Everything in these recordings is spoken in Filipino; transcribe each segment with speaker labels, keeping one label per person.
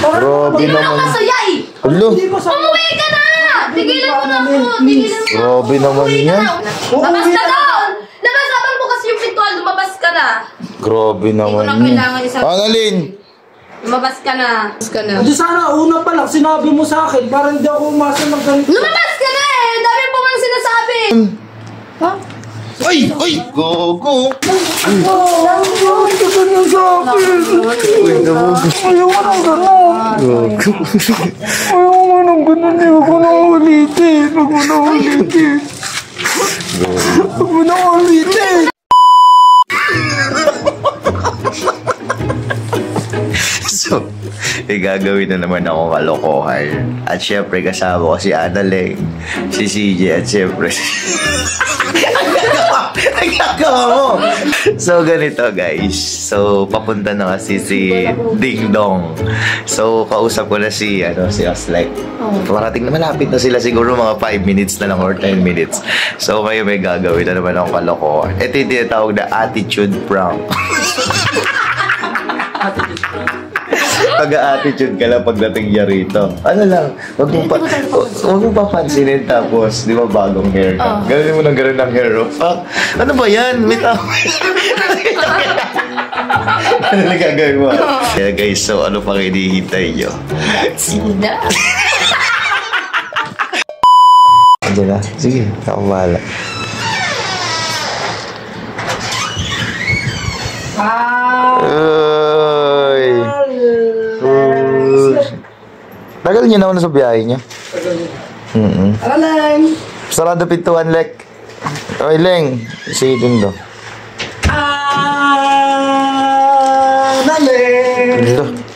Speaker 1: Grabe
Speaker 2: Hindi mo
Speaker 1: naman.
Speaker 2: nakasaya eh.
Speaker 1: Ulo.
Speaker 2: Umuwi ka na! Tigilan mo na ako. Tigilan mo.
Speaker 1: Grabe naman yan.
Speaker 2: Labas ka doon! Labas habang bukas yung pintuan. Lumabas ka na.
Speaker 1: Grabe naman
Speaker 2: na
Speaker 1: yan.
Speaker 2: kailangan isang...
Speaker 1: Annalyn!
Speaker 2: Lumabas ka na. Lumabas ka na.
Speaker 3: Hindi sana, una pa lang, sinabi mo sa akin, para hindi ako umasa ng ganito.
Speaker 2: Lumabas ka na eh! Dami po mang sinasabi. Ha?
Speaker 1: Ay! Ay! Gogo!
Speaker 3: Ayaw mo ng ganun. Ayaw mo ng ganun. Huwag mo na ulitin. Huwag mo na ulitin. Huwag mo na ulitin.
Speaker 1: So, gagawin na naman ako kalokohan. At syempre kasama ko si Annalyn, si CJ, at syempre ang gagawa mo. So, ganito guys. So, papunta na kasi si Ding Dong. So, kausap ko na si Oslek. Parating na malapit na sila, siguro mga 5 minutes na lang or 10 minutes. So, ngayon may gagawin na naman akong kalokohan. Ito yung tinatawag na attitude prank. Pag-a-attitude ka lang pagdating niya rito. Ano lang, wag mo papansinin tapos, di ba bagong hair ka? Gano'n mo nang gano'n ng hair. Ano ba yan? May tao. Ano na gagawin mo? Kaya guys, so ano pang hinihintay nyo?
Speaker 2: Sina?
Speaker 1: Ano na? Sige, ako bahala. Uy! Tagal niya naman sa biyahe niya.
Speaker 3: Annalyn!
Speaker 1: Sarado pintuan, Lek. Oy, Leng. Si Dindo.
Speaker 3: Annalyn!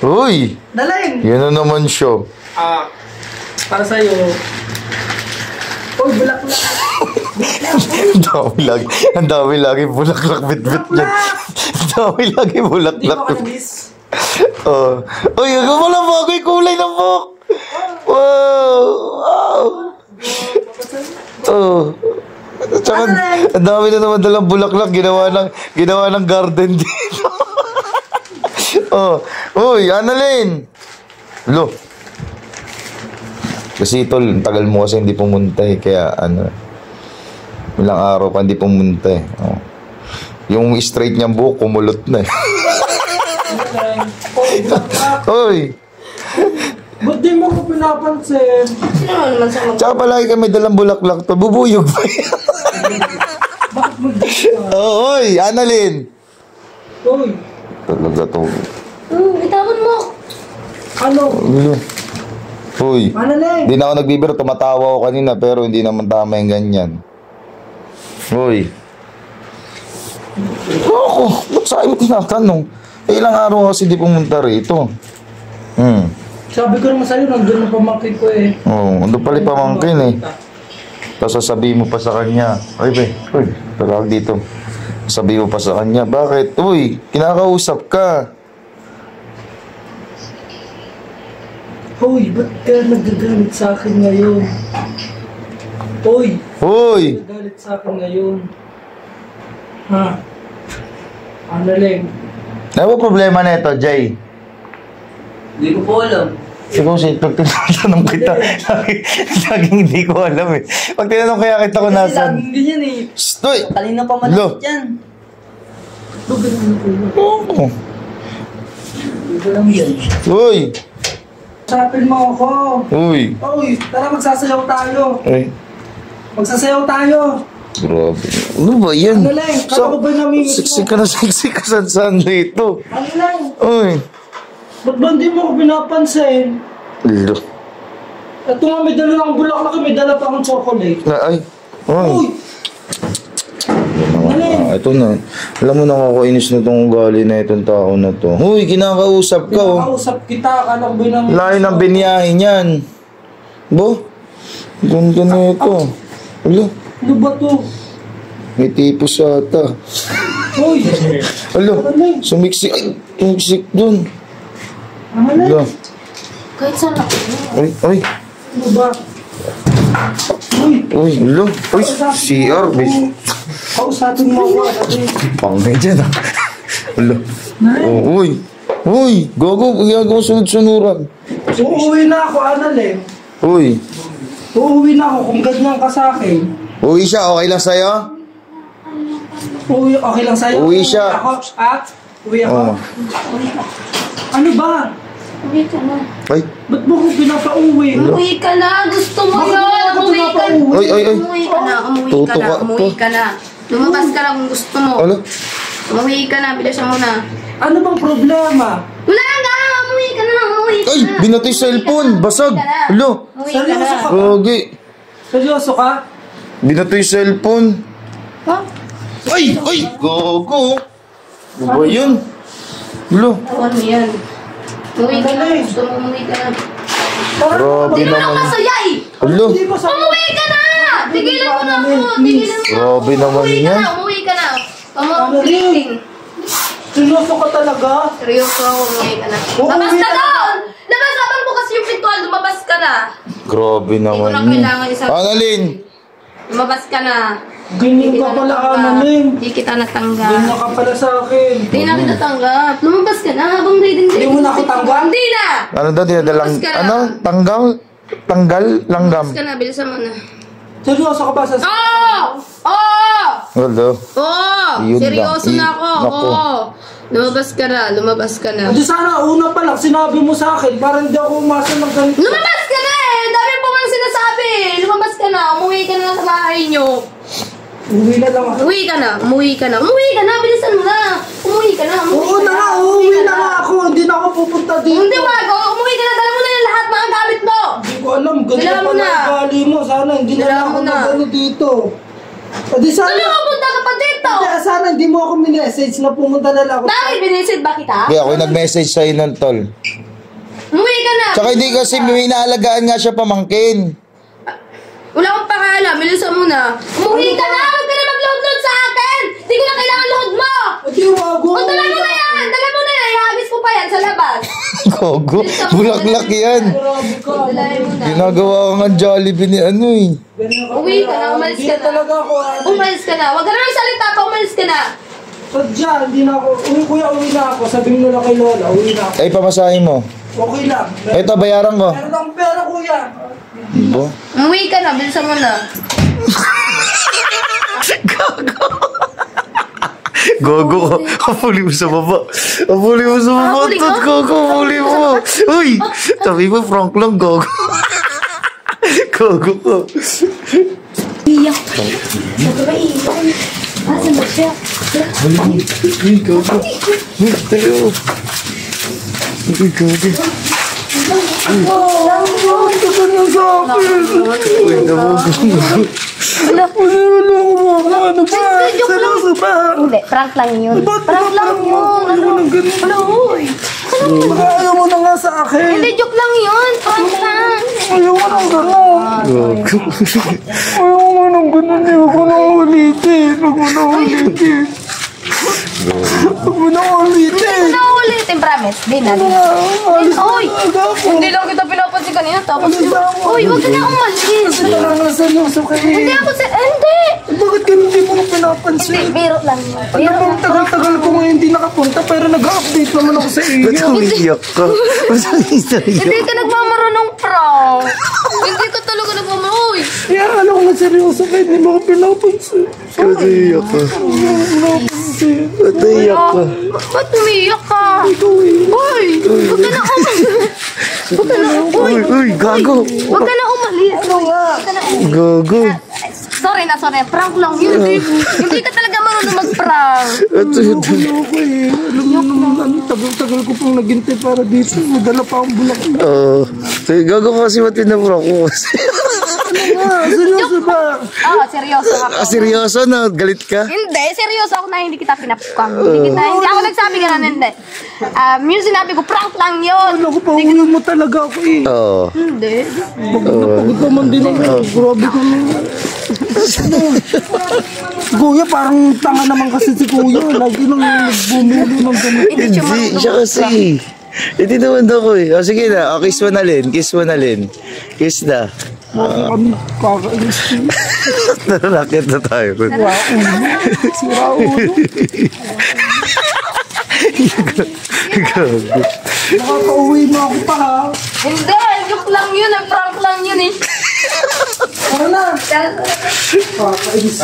Speaker 1: Uy!
Speaker 3: Annalyn!
Speaker 1: Yun na naman siya.
Speaker 3: Para sa'yo. Uy, bulaklak.
Speaker 1: Ang dami lagi bulaklak bit-bit niyan. Ang dami lagi
Speaker 3: Hindi
Speaker 1: bulaklak.
Speaker 3: ko ka-miss.
Speaker 1: Oh. Uy, wala bago yung kulay ng buhok. Wow! Wow! Oh. Tsaka, ang dami na naman dalang bulaklak. Ginawa ng garden dito. Oh. Uy, Annalyn! Lo. Kasi tol, tagal mo kasi hindi pumunta eh. Kaya ilang araw pa hindi pumunta eh. Oh. Yung straight niyang buhok, kumulot na eh. Uy!
Speaker 3: Ba't di mo ko pinapansin?
Speaker 2: Ano naman sa mga...
Speaker 1: Tsaka palagi kami dalang bulaklak to. Bubuyog pa yan.
Speaker 3: Bakit mo di ka?
Speaker 1: Oh, uy! Annalyn!
Speaker 3: Uy!
Speaker 1: Talaga to.
Speaker 2: Itawan mo.
Speaker 3: Ano?
Speaker 1: Uy!
Speaker 3: Annalyn!
Speaker 1: Hindi na ako nagbibiro. Tumatawa ako kanina pero hindi naman tama yung ganyan. Uy! Ako! Ba't sa akin mo tinatanong? Ilang araw kasi di pumunta rito.
Speaker 3: Sabi ko naman sa'yo, nandun na pamangkin ko eh.
Speaker 1: Oo, ando pala yung pamangkin eh. Tapos sasabihin mo pa sa kanya, ay be, uy, tawag dito. Sabihin mo pa sa kanya, bakit? Uy, kinakausap ka.
Speaker 3: Uy, ba't ka nagagalit sa akin ngayon? Uy!
Speaker 1: Uy!
Speaker 3: Nagagalit sa akin ngayon. Ha? Annalyn?
Speaker 1: Ano ba problema na ito, Jay?
Speaker 4: Hindi ko po alam.
Speaker 1: Siguro pag tinanong kita, laging hindi ko alam eh. Pag tinanong kaya kita kung
Speaker 4: Kasi
Speaker 1: nasan.
Speaker 4: laging ganyan eh.
Speaker 1: Stoy!
Speaker 4: Kanina pa malapit yan.
Speaker 1: Oo.
Speaker 4: Hindi ko lang yan.
Speaker 1: Uy!
Speaker 3: Sapin mo ako.
Speaker 1: Uy!
Speaker 3: Uy, tara magsasayaw tayo.
Speaker 1: Ay,
Speaker 3: Magsasayaw tayo.
Speaker 1: grabe. Ano ba yan?
Speaker 3: Annalyn, kala ko ba namimiss mo?
Speaker 1: Siksik ka na siksik ka saan dito.
Speaker 3: Annalyn,
Speaker 1: Uy!
Speaker 3: ba't ba hindi mo ko pinapansin?
Speaker 1: Lo.
Speaker 3: Ito nga, may dala ng bulaklak, may dala pa akong chocolate.
Speaker 1: Ay! Uy!
Speaker 3: Uy!
Speaker 1: Ito na. Alam mo, nakakainis na itong ugali na itong tao na to. Uy, kinakausap ka oh.
Speaker 3: Pinakausap kita, akala ko ba namimiss mo?
Speaker 1: Layo ng binyahe niyan. Bo? Ganda na ito. Alo,
Speaker 3: Ano ba to?
Speaker 1: may tipos ata.
Speaker 3: Uy!
Speaker 1: Alo, sumiksik. Ay, sumiksik dun.
Speaker 3: Annalyn,
Speaker 1: Alo.
Speaker 2: Kahit saan ako.
Speaker 1: Ay.
Speaker 3: ano ba? Uy!
Speaker 1: Uy, alo. Uy, CR.
Speaker 3: Kausapin mo ako, Annalyn.
Speaker 1: Pangay dyan ah. Alo.
Speaker 3: Annalyn,
Speaker 1: Oh, uy. Uy, gogo, ginagawa sunod-sunuran.
Speaker 3: Uuwi na ako, Annalyn.
Speaker 1: Uy.
Speaker 3: Uuwi na ako kung ganyan ka sa akin.
Speaker 1: Uwi siya, okay lang sa'yo?
Speaker 3: Uwi, okay lang sa'yo?
Speaker 1: Uwi siya.
Speaker 3: Ako, uwi ako.
Speaker 1: Oo.
Speaker 3: Ano ba?
Speaker 2: Uwi ka na.
Speaker 1: Ay.
Speaker 3: Ba't mo ko pinapauwi?
Speaker 2: Umuwi ka na. Gusto mo yun. Umuwi ka na.
Speaker 1: Ay, ay, ay.
Speaker 2: Umuwi ka na. Umuwi ka
Speaker 1: Tuto
Speaker 2: na.
Speaker 1: ka
Speaker 2: Umuwi
Speaker 1: to.
Speaker 2: ka na. Lumabas ka na kung gusto mo.
Speaker 1: Ano?
Speaker 2: Umuwi ka na. Bilisan mo na.
Speaker 3: Ano bang problema?
Speaker 2: Wala nga. Umuwi ka na. Umuwi ka
Speaker 1: Ay,
Speaker 2: na.
Speaker 1: binatay cellphone. Basag. Alo.
Speaker 2: Umuwi ka na.
Speaker 3: Seryoso ka?
Speaker 1: Gogi.
Speaker 3: Seryoso ka?
Speaker 1: Binatay cellphone.
Speaker 2: Ha?
Speaker 1: Ay, ay. Gogo. Ano ba yun? Alo.
Speaker 2: Tawan mo yan. Umuwi ka na. Gusto mo umuwi ka na.
Speaker 1: Grabe
Speaker 2: Di ba ako
Speaker 1: naman.
Speaker 2: masaya eh?
Speaker 1: Alo.
Speaker 3: Hindi ba sa...
Speaker 2: Umuwi ka na! Tigilan mo na ako! Tigilan mo na!
Speaker 1: Grabe naman
Speaker 2: Umuwi ka
Speaker 1: yan.
Speaker 2: na! Umuwi ka na!
Speaker 3: Ano
Speaker 2: Pamang-greeting.
Speaker 3: Seryoso ka talaga?
Speaker 2: Seryoso ako, umuwi ka na.
Speaker 3: Oo,
Speaker 2: Labas
Speaker 3: umuwi
Speaker 2: ka
Speaker 3: ka na.
Speaker 2: doon! Labas! Habang bukas yung pintuan, lumabas ka na!
Speaker 1: Grabe
Speaker 2: Hindi
Speaker 1: naman
Speaker 2: mo na
Speaker 1: yun.
Speaker 2: kailangan isang...
Speaker 1: Annalyn.
Speaker 2: Lumabas ka na!
Speaker 3: Ganyan ka pala, Annalyn.
Speaker 2: Hindi kita natanggap.
Speaker 3: Ganyan ka pala sa akin.
Speaker 2: Hindi na kita tanggap. Lumabas ka na habang reading.
Speaker 3: Hindi mo na ako tanggap?
Speaker 2: Hindi na!
Speaker 1: Ano daw dinadalang...
Speaker 2: Lumabas ka na.
Speaker 1: Ano? Tanggal? Tanggal? Langgam?
Speaker 2: Lumabas ka na, bilisan mo na.
Speaker 3: Seryoso ka ba sa...
Speaker 2: Oo! Oo!
Speaker 1: Hello.
Speaker 2: Oo!
Speaker 1: Yun
Speaker 2: Seryoso
Speaker 1: lang.
Speaker 2: na ako.
Speaker 1: Naku.
Speaker 2: Oo! Lumabas ka na. Lumabas ka na.
Speaker 3: Hindi sana una pa lang sinabi mo sa akin para hindi ako umasa ng ganito.
Speaker 2: Lumabas ka na eh! Ang dami po mang sinasabi! Lumabas ka na! Umuwi ka na sa bahay nyo!
Speaker 3: Uwi na lang ako.
Speaker 2: Umuwi ka na! Umuwi ka na! Umuwi ka na! Bilisan mo na! Umuwi ka na! Umuwi
Speaker 3: Oo
Speaker 2: ka
Speaker 3: na nga, uuwi na nga ako. Hindi na ako pupunta dito.
Speaker 2: Hindi wag! Umuwi ka na! Dala mo na yung lahat mga gamit mo!
Speaker 3: Hindi ko alam, ganyan
Speaker 2: Dala mo
Speaker 3: pala
Speaker 2: na.
Speaker 3: ang gali mo. Sana hindi na
Speaker 2: Dala
Speaker 3: lang ako
Speaker 2: mo na.
Speaker 3: magano dito. Adi sana...
Speaker 2: Ano ka punta ka pa dito?
Speaker 3: Hindi, sana hindi mo ako minessage na pumunta na lang ako.
Speaker 2: Bakit? Binisid ba kita?
Speaker 1: Kaya ako nag-message sa'yo nun, tol.
Speaker 2: Umuwi ka na!
Speaker 1: Tsaka hindi kasi may inaalagaan nga siya pamangkin.
Speaker 2: Wala akong pakialam. Bilisan mo na. Umuwi ka na! Huwag ka na mag-load-load sa akin! Hindi ko na kailangan load mo!
Speaker 3: Adi, wag
Speaker 2: O, dala mo na yan! Dala mo na yan! Ihagis mo pa yan sa labas!
Speaker 1: Gogo. Bulaklak yan.
Speaker 3: Grabe ka.
Speaker 2: Dalahin mo na.
Speaker 1: Ginagawa ka nga Jollibee ni ano eh.
Speaker 3: Ganyan ka
Speaker 2: Uwi ka
Speaker 3: pala.
Speaker 2: na, umalis
Speaker 3: Hindi
Speaker 2: ka na.
Speaker 3: talaga ako.
Speaker 2: Umalis ka na. Huwag ka na magsalita pa. Umalis ka na.
Speaker 3: Sadya, hindi na ako. Kuya, uwi na ako. Sabihin mo na kay Lola, uwi na ako.
Speaker 1: Ay, pamasahin mo.
Speaker 3: Okay lang.
Speaker 1: Ito, bayaran ko.
Speaker 3: Meron akong pera, kuya.
Speaker 1: Bo?
Speaker 2: Umuwi ka na. Bilisan mo na.
Speaker 1: Gogo ko. Kapuli mo sa baba. Kapuli mo sa baba.
Speaker 2: Kapuli ko?
Speaker 1: Tot, Gogo. Kapuli mo. Uy! Sabi mo, Frank lang, Gogo. Gogo ko.
Speaker 2: Iyak. Huwag ka ba iyak? Asan ba siya?
Speaker 1: Uy, Gogo. Uy, tayo. Uy, Gogo. Uy, Gogo.
Speaker 3: Ano ba? Seryoso ba?
Speaker 2: Hindi. Prank lang yun. Prank lang yun. Ano? Uy.
Speaker 3: Ayaw mo na nga sa akin.
Speaker 2: Hindi. Joke lang yun. Prank lang.
Speaker 3: Ayaw mo nang gano'n.
Speaker 1: Gogo.
Speaker 3: Ayaw mo nang gano'n. Ayaw ko na ulitin. Huwag mo na ulitin. Huwag mo na ulitin.
Speaker 2: Hindi ko na ulitin. Promise. Di na. Uy. Hindi lang kita pinapansin kanina. Tapos uy, huwag ka na umalis.
Speaker 3: Talagang seryoso ka
Speaker 2: Hindi
Speaker 3: eh.
Speaker 2: ako sa... Hindi.
Speaker 3: Bakit ka hindi mo pinapansin?
Speaker 2: Hindi. Biro lang yun.
Speaker 3: Ano
Speaker 2: Biro
Speaker 3: bang
Speaker 2: lang.
Speaker 3: tagal-tagal ko ngayon hindi nakapunta pero nag-update naman ako sa iyo.
Speaker 1: Ba't umiiyak ka? Ba't umiiyak?
Speaker 2: Hindi ka nagmamarunong prank. Hindi ka talaga nagmamarunong. Uy.
Speaker 3: Kaya alam ko nga seryoso ka, hindi mo ako pinapansin.
Speaker 1: Ba't umiiyak ka?
Speaker 3: Pinapansin.
Speaker 1: Ba't umiiyak ka?
Speaker 2: Ba't umiiyak ka?
Speaker 3: Ikaw eh.
Speaker 2: Uy. Huwag ka na umalis. Huwag ka na...
Speaker 1: Uy, uy, gago.
Speaker 2: Huwag ka na umalis. Huwag ka na umalis.
Speaker 1: Gago.
Speaker 2: Sorry na, sorry. Prank lang yun. Hindi ka talaga marunong mag-prank.
Speaker 1: Ito, ito.
Speaker 3: Ako eh. Alam mo naman, ang tagal-tagal ko pang naghintay para dito. Madala pa ang bulak.
Speaker 1: Sige, gago ka kasi ba't pinapura ko kasi?
Speaker 3: Seryoso ba?
Speaker 2: Oo, seryoso ako.
Speaker 1: Seryoso na, galit ka?
Speaker 2: Hindi, seryoso ako na hindi kita pinapukang. Hindi ako nagsabi ka na, hindi. Yung sinabi ko, prank lang yun.
Speaker 3: Alam ko, pauwi mo talaga ako eh.
Speaker 1: Oo.
Speaker 2: Hindi.
Speaker 3: Pagod na pagod naman din ako. Grabe ka na. Kuya, parang tanga naman kasi si Kuya. Lagi nang bumuli ng ganito.
Speaker 1: Hindi, siya kasi. Hindi naman ako eh. O sige na, kiss mo na Lin. Kiss mo na Lin. Kiss na.
Speaker 3: Kami kakainis.
Speaker 1: Narakit na tayo.
Speaker 3: Sira ulo.
Speaker 1: Gago.
Speaker 3: Makakauwi mo ako pa ha.
Speaker 2: Hindi, joke lang yun. Prank lang yun eh.
Speaker 3: Tara na.
Speaker 2: Tara.
Speaker 3: Pakainis.